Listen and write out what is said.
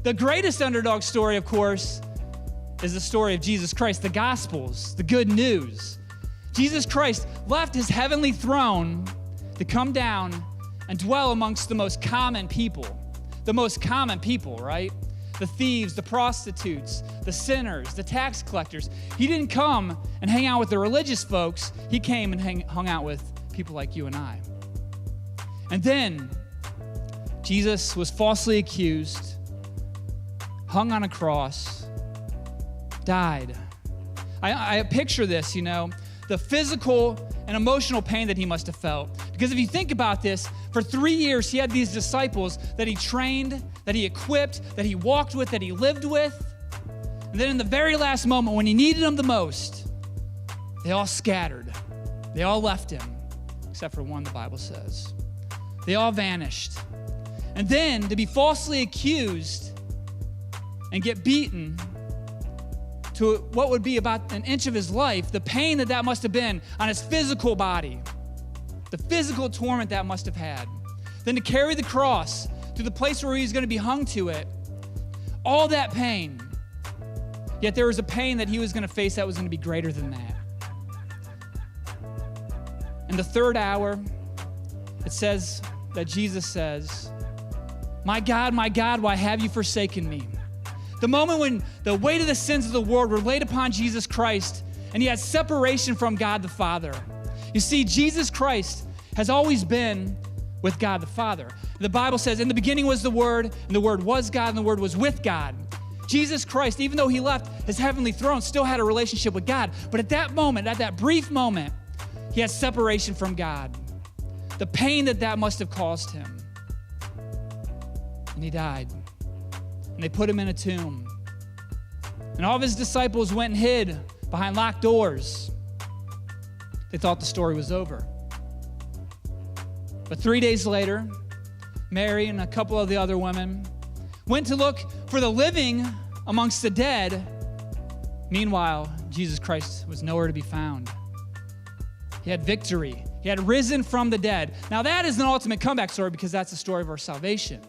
The greatest underdog story, of course, is the story of Jesus Christ, the Gospels, the good news. Jesus Christ left his heavenly throne to come down and dwell amongst the most common people. The most common people, right? The thieves, the prostitutes, the sinners, the tax collectors. He didn't come and hang out with the religious folks. He came and hung out with people like you and I. And then Jesus was falsely accused, hung on a cross, died. I picture this, the physical and emotional pain that he must have felt. Because if you think about this, for 3 years he had these disciples that he trained, that he equipped, that he walked with, that he lived with. And then in the very last moment, when he needed them the most, they all scattered. They all left him, except for one, the Bible says. They all vanished. And then to be falsely accused and get beaten to what would be about an inch of his life, the pain that must have been on his physical body, the physical torment that must have had. Then to carry the cross to the place where he was going to be hung to it, all that pain. Yet there was a pain that he was going to face that was going to be greater than that. In the third hour, it says that Jesus says, my God, why have you forsaken me?" The moment when the weight of the sins of the world were laid upon Jesus Christ and he had separation from God the Father. You see, Jesus Christ has always been with God the Father. The Bible says, in the beginning was the Word, and the Word was God, and the Word was with God. Jesus Christ, even though he left his heavenly throne, still had a relationship with God. But at that moment, at that brief moment, he had separation from God. The pain that must have caused him. And he died. And they put him in a tomb. And all of his disciples went and hid behind locked doors. They thought the story was over. But 3 days later, Mary and a couple of the other women went to look for the living amongst the dead. Meanwhile, Jesus Christ was nowhere to be found. He had victory. He had risen from the dead. Now that is an ultimate comeback story because that's the story of our salvation.